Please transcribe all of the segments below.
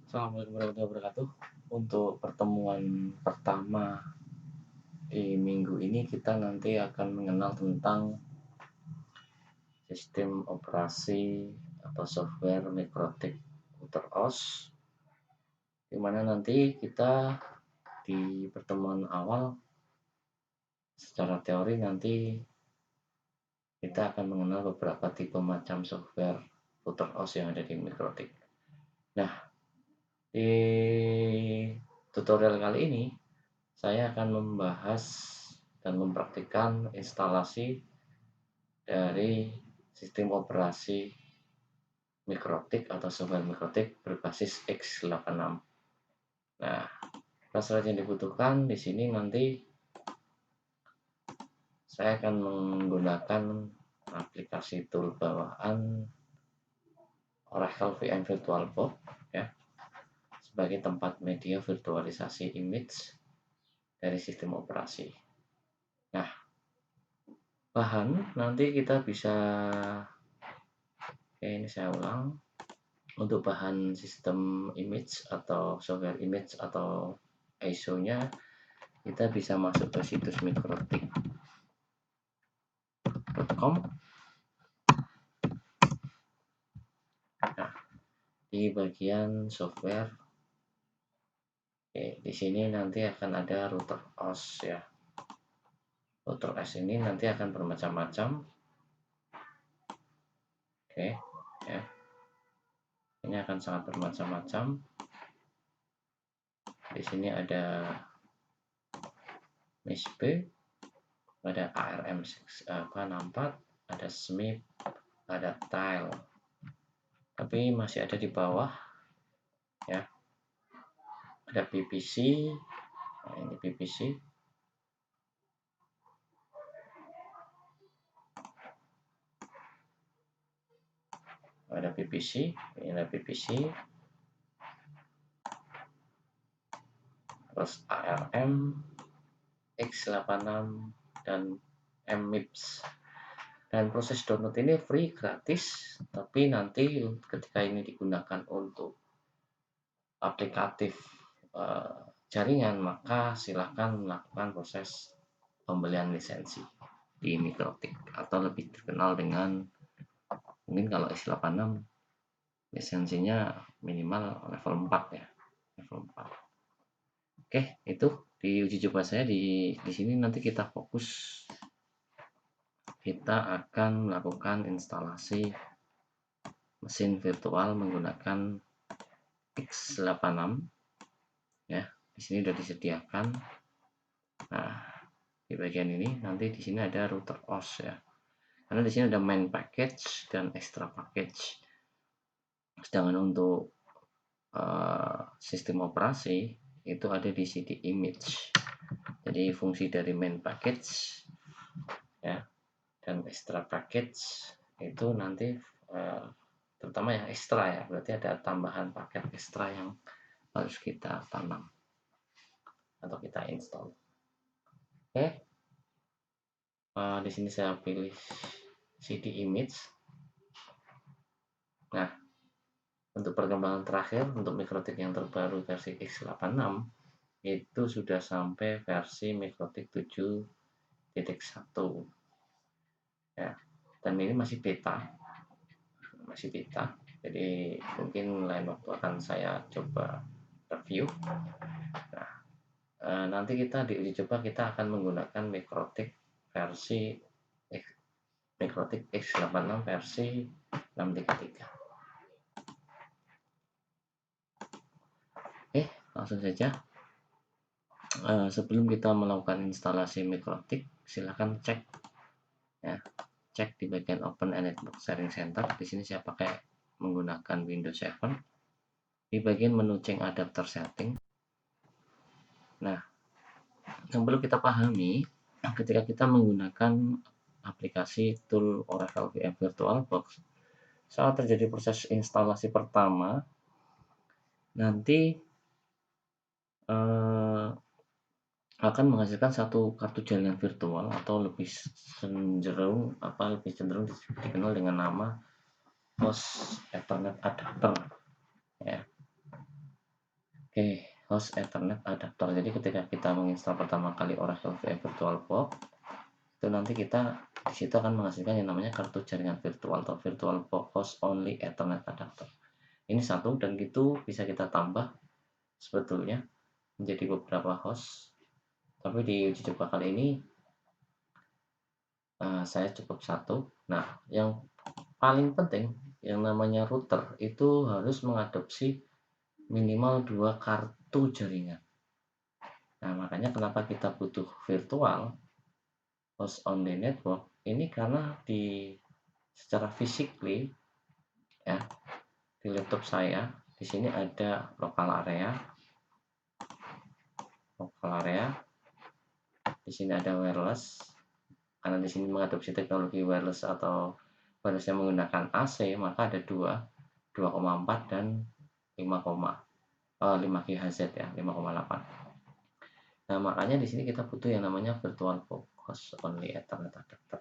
Assalamualaikum warahmatullahi wabarakatuh. Untuk pertemuan pertama di minggu ini kita nanti akan mengenal tentang sistem operasi atau software mikrotik UTER-OS, di mana nanti kita di pertemuan awal secara teori nanti kita akan mengenal beberapa tipe macam software UTER-OS yang ada di mikrotik. Nah, di tutorial kali ini saya akan membahas dan mempraktikkan instalasi dari sistem operasi mikrotik atau software mikrotik berbasis x86. Nah, prasyarat yang dibutuhkan di sini nanti saya akan menggunakan aplikasi tool bawaan Oracle VM VirtualBox ya, sebagai tempat media virtualisasi image dari sistem operasi. Nah, bahan nanti kita bisa, ini saya ulang, untuk bahan sistem image atau software image atau ISO nya kita bisa masuk ke situs mikrotik.com. Nah, di bagian software, di sini nanti akan ada router OS ya. Router OS ini nanti akan bermacam-macam. Ya. Ini akan sangat bermacam-macam. Di sini ada MISP, ada ARM64, ada SMIP, ada Tile. Tapi masih ada di bawah ya. Ada PPC. Nah, ini PPC. Ada PPC, ini ada PPC. Terus ARM, x86 dan MIPS. Dan proses download ini free, gratis, tapi nanti ketika ini digunakan untuk aplikatif jaringan, maka silakan melakukan proses pembelian lisensi di mikrotik, atau lebih dikenal dengan, mungkin kalau x86 lisensinya minimal level 4 ya, level 4. Oke, itu di uji coba saya di sini. Nanti kita fokus, kita akan melakukan instalasi mesin virtual menggunakan x86 ya. Di sini sudah disediakan. Nah, di bagian ini nanti di sini ada router OS ya. Karena di sini ada main package dan extra package. Sedangkan untuk sistem operasi itu ada di CD image. Jadi fungsi dari main package ya dan extra package itu nanti terutama yang ekstra ya, berarti ada tambahan paket ekstra yang harus kita tanam atau kita install. Oke, di sini saya pilih CD image. Nah, untuk perkembangan terakhir untuk mikrotik yang terbaru versi x86 itu sudah sampai versi mikrotik 7.1 ya, dan ini masih beta, jadi mungkin lain waktu akan saya coba review. Nah, nanti kita di uji coba kita akan menggunakan mikrotik versi mikrotik x86 versi 633. Oke, langsung saja. Sebelum kita melakukan instalasi mikrotik, silakan cek ya, cek di bagian Open and Network Sharing Center. Di sini saya pakai menggunakan Windows 7. Di bagian menu change adapter setting. Nah, yang perlu kita pahami ketika kita menggunakan aplikasi tool Oracle VM VirtualBox, saat terjadi proses instalasi pertama, nanti akan menghasilkan satu kartu jaringan virtual atau lebih cenderung dikenal dengan nama host Ethernet adapter ya. Host Ethernet adapter. Jadi ketika kita menginstal pertama kali Oracle VM VirtualBox, itu nanti kita di situ akan menghasilkan yang namanya kartu jaringan virtual atau VirtualBox Host Only Ethernet Adapter. Ini satu, dan itu bisa kita tambah sebetulnya menjadi beberapa host. Tapi di uji coba kali ini saya cukup satu. Nah, yang paling penting yang namanya router itu harus mengadopsi minimal 2 kartu jaringan. Nah, makanya kenapa kita butuh virtual host only network ini, karena secara physically ya, di laptop saya di sini ada local area, di sini ada wireless. Karena di sini mengadopsi teknologi wireless atau wireless yang menggunakan AC, maka ada 2,4 dan 5 GHz ya, 5,8. Nah, makanya di sini kita butuh yang namanya virtual host only Ethernet adapter.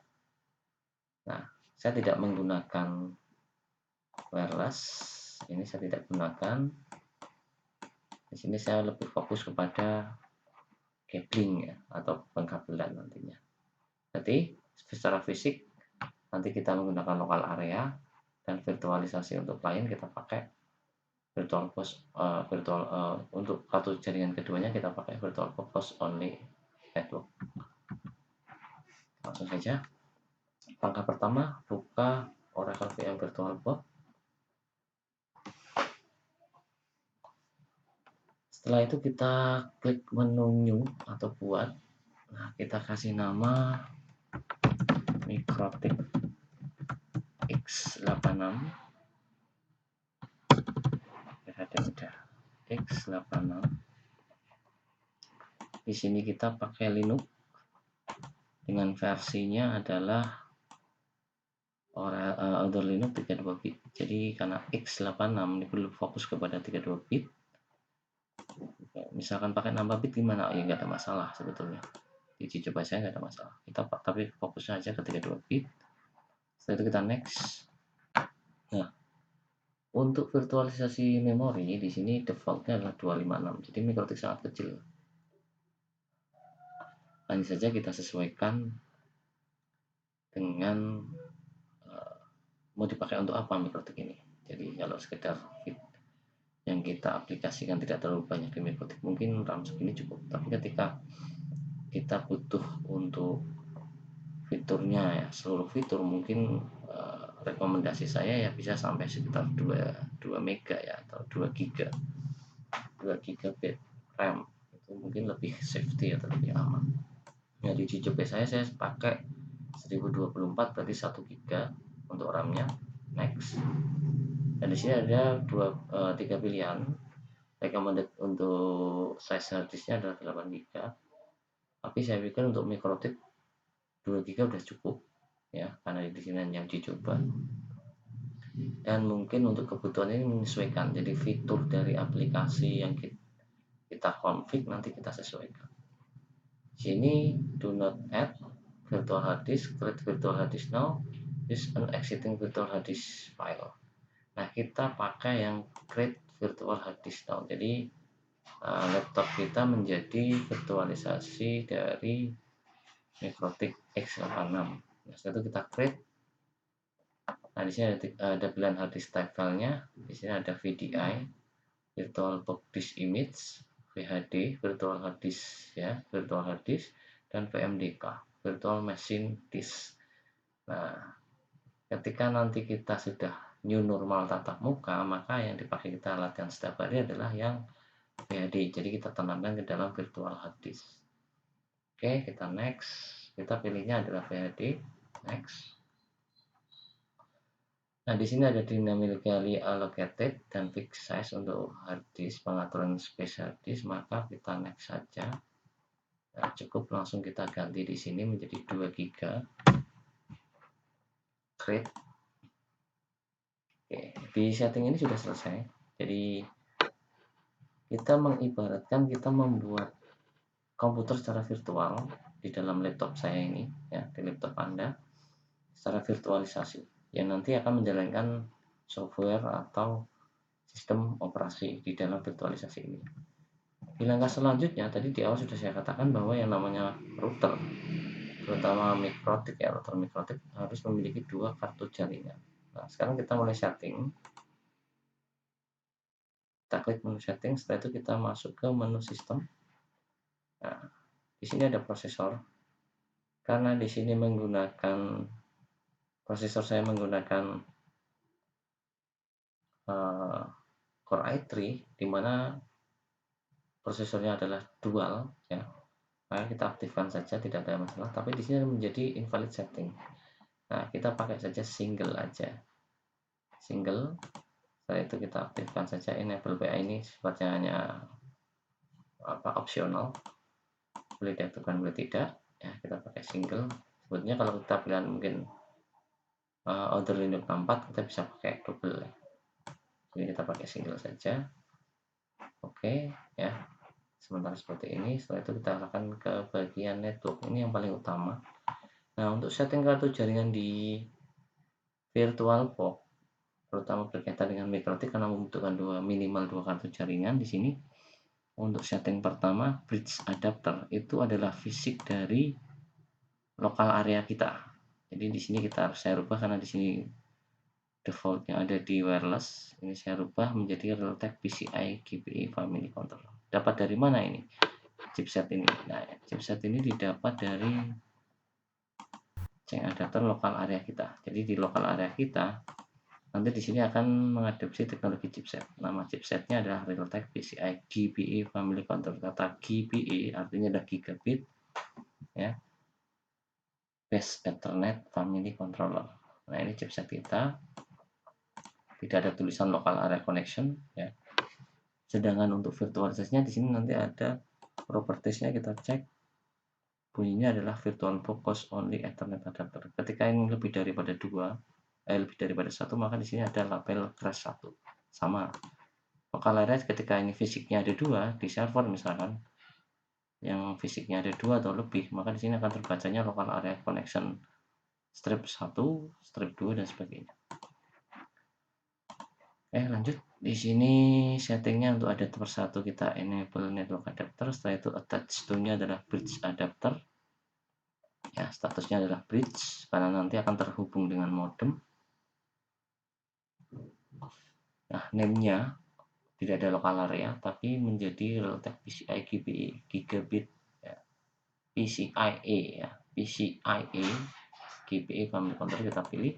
Nah, saya tidak menggunakan wireless, ini saya tidak gunakan. Di sini saya lebih fokus kepada cabling ya, atau pengkabelan nantinya. Jadi secara fisik nanti kita menggunakan lokal area, dan virtualisasi untuk klien kita pakai virtual host untuk kartu jaringan keduanya kita pakai virtual host only network. Langsung saja. Langkah pertama, buka Oracle VM VirtualBox. Setelah itu kita klik menu new atau buat. Nah, kita kasih nama Mikrotik X86. Ada X86. Di sini kita pakai Linux dengan versinya adalah Outdoor Linux 32 bit. Jadi karena X86 ini perlu fokus kepada 32 bit. Misalkan pakai nambah bit gimana? Ya nggak ada masalah sebetulnya. Di uji coba saya nggak ada masalah. Tapi fokusnya aja ke 32 bit. Setelah itu kita next. Nah, untuk virtualisasi memori di sini defaultnya adalah 256. Jadi mikrotik sangat kecil. Hanya saja kita sesuaikan dengan mau dipakai untuk apa mikrotik ini. Jadi kalau sekedar fit yang kita aplikasikan tidak terlalu banyak di mikrotik, mungkin RAM segini cukup. Tapi ketika kita butuh untuk fiturnya ya, seluruh fitur, mungkin rekomendasi saya ya bisa sampai sekitar 2 mega ya, atau 2 giga 2 gigabit RAM. Itu mungkin lebih safety atau lebih aman. Nah, di uji coba saya pakai 1024, berarti 1 giga untuk RAM-nya. Next. Dan di sini ada 3 pilihan. Recommended untuk size harddisknya adalah 8 GB. Tapi saya pikir untuk mikrotik 2 GB udah cukup ya, karena di sini yang dicoba. Dan mungkin untuk kebutuhan ini menyesuaikan. Jadi fitur dari aplikasi yang kita config nanti kita sesuaikan. Sini do not add virtual hard disk, create virtual hard disk now, use an existing virtual hard disk file. Nah, kita pakai yang create virtual hard disk now. Jadi laptop kita menjadi virtualisasi dari Mikrotik X86. Nah, setelah itu kita create. Nah, di sini ada pilihan hard disk type filenya. Di sini ada VDI, Virtual Box Disk Image, VHD, Virtual Hard Disk ya, Virtual Hard Disk, dan VMDK, Virtual Machine Disk. Nah, ketika nanti kita sudah new normal tatap muka, maka yang dipakai kita latihan setiap hari adalah yang VHD. Jadi kita tanamkan ke dalam virtual hard disk. Oke, kita next. Kita pilihnya adalah VHD. Next. Nah, di sini ada dynamically allocated dan fixed size untuk hard disk, pengaturan space hard disk, maka kita next saja. Nah, cukup langsung kita ganti di sini menjadi 2 GB. Create. Oke, di setting ini sudah selesai. Jadi kita mengibaratkan kita membuat komputer secara virtual di dalam laptop saya ini ya, di laptop Anda secara virtualisasi yang nanti akan menjalankan software atau sistem operasi di dalam virtualisasi ini. Di langkah selanjutnya, tadi di awal sudah saya katakan bahwa yang namanya router, terutama mikrotik ya, router mikrotik harus memiliki 2 kartu jaringan. Nah, sekarang kita mulai setting. Kita klik menu setting, setelah itu kita masuk ke menu sistem. Nah, di sini ada prosesor. Karena di sini prosesor saya menggunakan Core i3, di mana prosesornya adalah dual, ya. Maka kita aktifkan saja, tidak ada masalah. Tapi di sini menjadi invalid setting. Nah, kita pakai saja single aja. Single. Setelah itu kita aktifkan saja enable PA ini, sifatnya hanya opsional. Boleh diaktifkan, boleh tidak. Ya, kita pakai single. Sebetulnya kalau kita pilihan mungkin order Linux 64, kita bisa pakai double. Jadi kita pakai single saja. Oke, ya. Sementara seperti ini. Setelah itu kita akan ke bagian network. Ini yang paling utama. Nah, untuk setting kartu jaringan di VirtualBox, terutama berkaitan dengan mikrotik, karena membutuhkan minimal 2 kartu jaringan di sini. Untuk setting pertama, bridge adapter itu adalah fisik dari lokal area kita. Jadi di sini saya rubah, karena di sini defaultnya ada di wireless. Ini saya rubah menjadi Realtek PCI GPI Family Controller. Dapat dari mana ini chipset ini? Nah, chipset ini didapat dari chain adapter lokal area kita. Jadi di lokal area kita nanti di sini akan mengadopsi teknologi chipset. Nama chipsetnya adalah Realtek PCI GPI Family Controller. Kata GPI artinya adalah gigabit, ya, Base Ethernet Family Controller. Nah, ini chipset kita. Tidak ada tulisan local area connection, ya. Sedangkan untuk virtualisasinya di sini nanti ada propertiesnya, kita cek. Bunyinya adalah VirtualBox Host Only Ethernet Adapter. Ketika ini lebih daripada 1, maka di sini ada label crash 1. Sama. Local area ketika ini fisiknya ada 2 di server misalkan, yang fisiknya ada 2 atau lebih, maka di sini akan terbacanya local area connection strip 1, strip 2 dan sebagainya. Lanjut. Di sini settingnya untuk adapter 1 kita enable network adapter. Setelah itu attach to-nya adalah bridge adapter. Ya, statusnya adalah bridge karena nanti akan terhubung dengan modem. Nah, name-nya tidak ada local area, tapi menjadi Realtek PCI GPI gigabit, ya. PCIe, ya. PCIe GPI Family Controller kita pilih.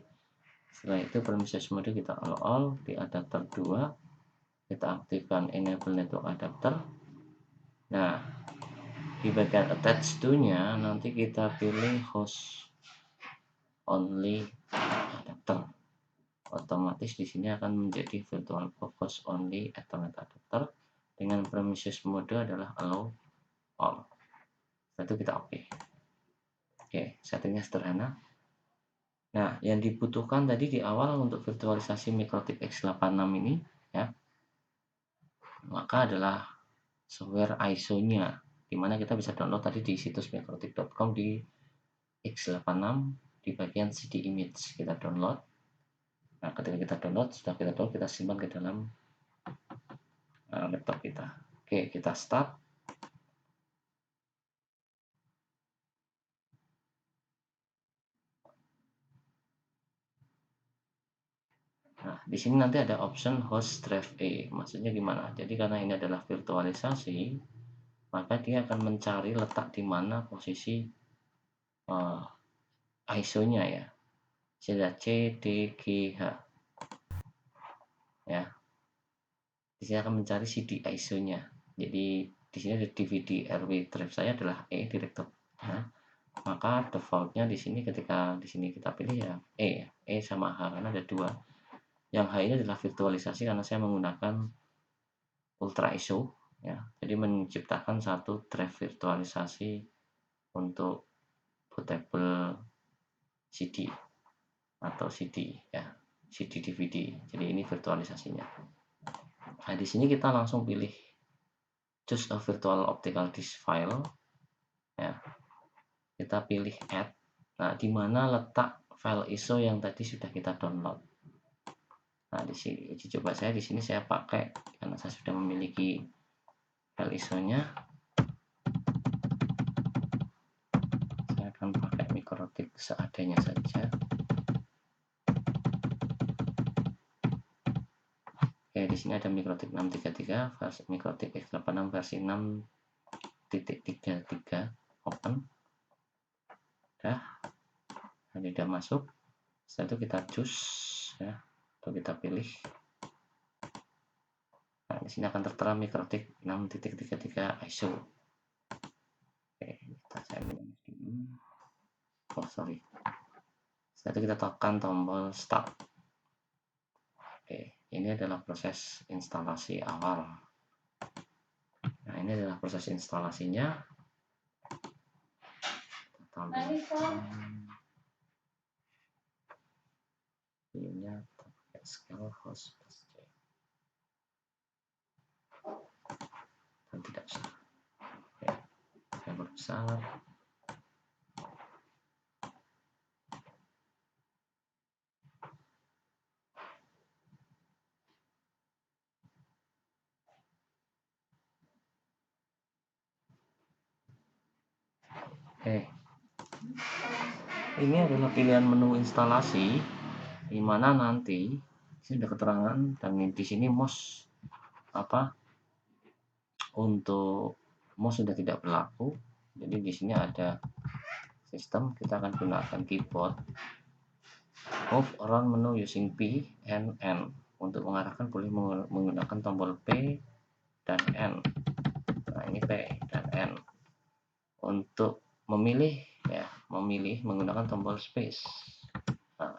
Setelah itu permissions mode kita all di adapter 2. Kita aktifkan enable network adapter. Nah, di bagian attach to-nya nanti kita pilih host only adapter. Otomatis di sini akan menjadi VirtualBox Host Only Ethernet Adapter dengan permissions mode adalah allow all. Setelah itu kita oke. Oke, settingnya sederhana. Nah, yang dibutuhkan tadi di awal untuk virtualisasi MikroTik X86 ini, ya, maka adalah software ISO-nya, dimana kita bisa download tadi di situs mikrotik.com di X86 di bagian CD image kita download. Nah, ketika kita download, kita simpan ke dalam laptop kita. Oke, kita start. Nah, di sini nanti ada option host drive A. Maksudnya gimana? Jadi karena ini adalah virtualisasi, maka dia akan mencari letak di mana posisi ISO-nya, ya. C, D, G, H. Ya. Di sini akan mencari CD ISO-nya. Jadi di sini ada DVD RW drive saya adalah E director. Nah, maka defaultnya di sini ketika di sini kita pilih ya E sama H karena ada 2. Yang H ini adalah virtualisasi karena saya menggunakan Ultra ISO, ya. Jadi menciptakan satu drive virtualisasi untuk bootable CD atau CD, ya, CD DVD. Jadi ini virtualisasinya. Nah, di sini kita langsung pilih choose a virtual optical disk file, ya. Kita pilih add. Nah, di mana letak file ISO yang tadi sudah kita download. Nah, di sini uji coba saya di sini saya pakai karena saya sudah memiliki file ISO-nya. Saya akan pakai mikrotik seadanya saja. Oke, di sini ada mikrotik 633 versi mikrotik X86 versi 6.33 open. Dah, ini sudah masuk. Setelah itu kita choose ya, atau kita pilih. Nah, di sini akan tertera mikrotik 6.33 ISO. Oke, kita saya minus dulu. Oh, sorry. Setelah itu kita tekan tombol start. Oke, ini adalah proses instalasi awal. Nah, ini adalah proses instalasinya. Kita view-nya pakai scale host plus C. Dan tidak salah. Oke, saya berusaha. Ini adalah pilihan menu instalasi di mana nanti ini ada keterangan dan di sini mouse untuk mouse sudah tidak berlaku. Jadi di sini ada sistem, kita akan gunakan keyboard move around menu using P and N. Untuk mengarahkan boleh menggunakan tombol P dan N. Nah, ini P dan N. Untuk memilih ya, memilih menggunakan tombol space. Nah,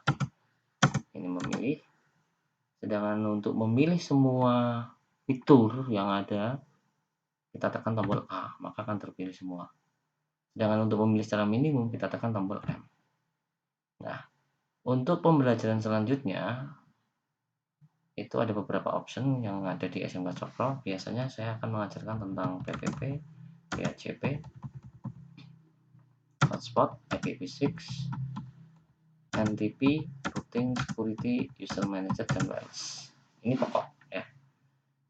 ini memilih. Sedangkan untuk memilih semua fitur yang ada, kita tekan tombol A, maka akan terpilih semua. Sedangkan untuk memilih secara minimum, kita tekan tombol M. Nah, untuk pembelajaran selanjutnya, itu ada beberapa option yang ada di SMK Cokro. Biasanya saya akan mengajarkan tentang PPP, PHP, hotspot, IPv6, NTP, routing, security, user manager, dan wireless. Ini pokok ya.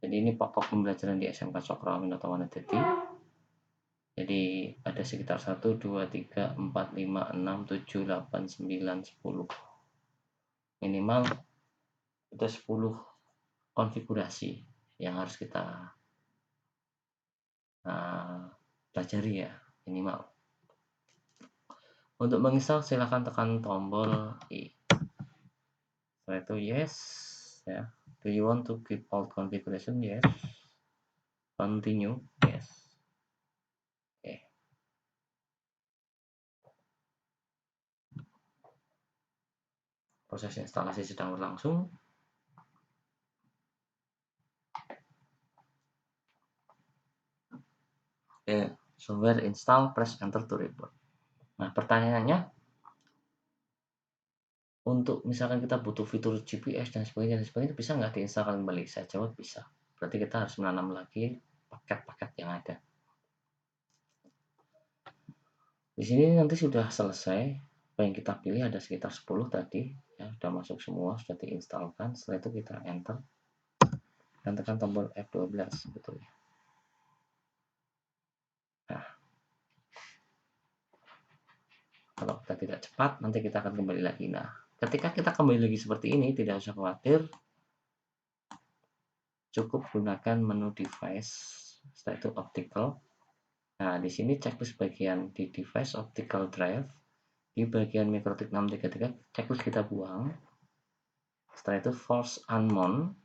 Jadi ini pokok pembelajaran di SMK Cokro Aminoto Wanadadi. Jadi ada sekitar 1, 2, 3, 4, 5, 6, 7, 8, 9, 10. Minimal ada 10 konfigurasi yang harus kita pelajari ya, minimal. Untuk menginstal silahkan tekan tombol I. Setelah itu yes ya. Do you want to keep all configuration? Yes. Continue. Yes. Oke. Proses instalasi sedang berlangsung. Oke, firmware install, press enter to reboot. Nah, pertanyaannya, untuk misalkan kita butuh fitur GPS dan sebagainya, bisa nggak diinstal kembali? Saya jawab bisa. Berarti kita harus menanam lagi paket-paket yang ada. Di sini nanti sudah selesai. Apa yang kita pilih ada sekitar 10 tadi. Ya, sudah masuk semua, sudah diinstalkan. Setelah itu kita enter. Dan tekan tombol F12 sebetulnya. Nah, kalau kita tidak cepat, nanti kita akan kembali lagi. Nah, ketika kita kembali lagi seperti ini, tidak usah khawatir. Cukup gunakan menu device, setelah itu optical. Nah, di sini checklist bagian di device optical drive, di bagian mikrotik 633, checklist kita buang. Setelah itu force unmount.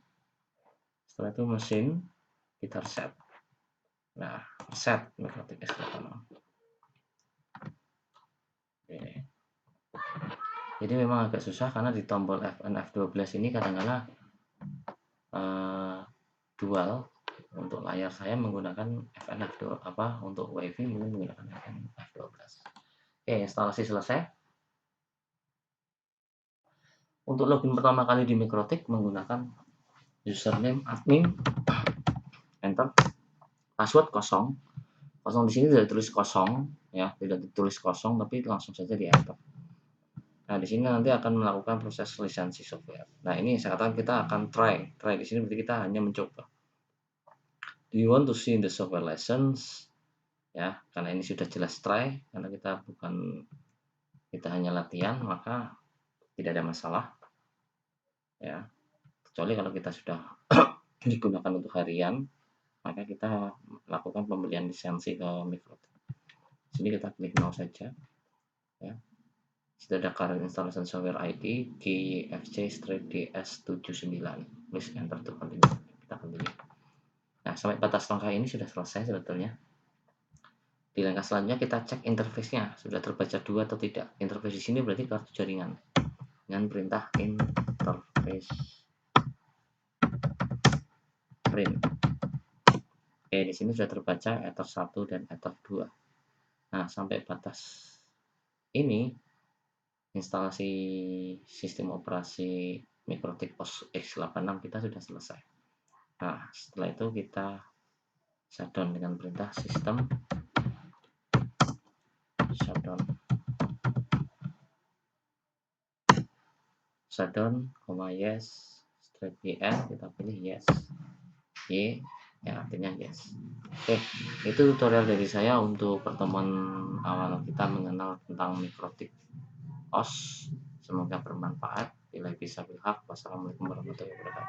Setelah itu mesin, kita reset. Nah, reset mikrotik X86. Oke. Jadi memang agak susah karena di tombol F1 F12 ini kadang-kadang dual. Untuk layar saya menggunakan FN F2 untuk WiFi menggunakan FN F12. Oke, instalasi selesai. Untuk login pertama kali di mikrotik menggunakan username admin, enter, password kosong. Kosong di sini tidak ditulis kosong ya, tidak ditulis kosong tapi langsung saja di enter. Nah, di sini nanti akan melakukan proses lisensi software. Nah, ini saya katakan kita akan try di sini berarti kita hanya mencoba. Do you want to see the software license? Ya, karena ini sudah jelas try, karena kita hanya latihan, maka tidak ada masalah. Ya, kecuali kalau kita sudah digunakan untuk harian, maka kita lakukan pembelian lisensi ke Mikrotik. Sini kita klik now saja. Ya. Sudah ada current installation software ID GFC-DS79. Please enter to continue. Kita continue. Nah, sampai batas langkah ini sudah selesai sebetulnya. Di langkah selanjutnya kita cek interface-nya, sudah terbaca 2 atau tidak. Interface di sini berarti kartu jaringan. Dengan perintah interface print. Oke, di sini sudah terbaca ether 1 dan ether 2. Nah, sampai batas ini instalasi sistem operasi Mikrotik OS X86 kita sudah selesai. Nah, setelah itu kita shutdown dengan perintah sistem shutdown, yes, straight bn, kita pilih yes, y, ya artinya yes. Oke, itu tutorial dari saya untuk pertemuan awal kita mengenal tentang Mikrotik OS. Semoga bermanfaat. Bila bisa bilhaq. Wassalamualaikum warahmatullahi wabarakatuh.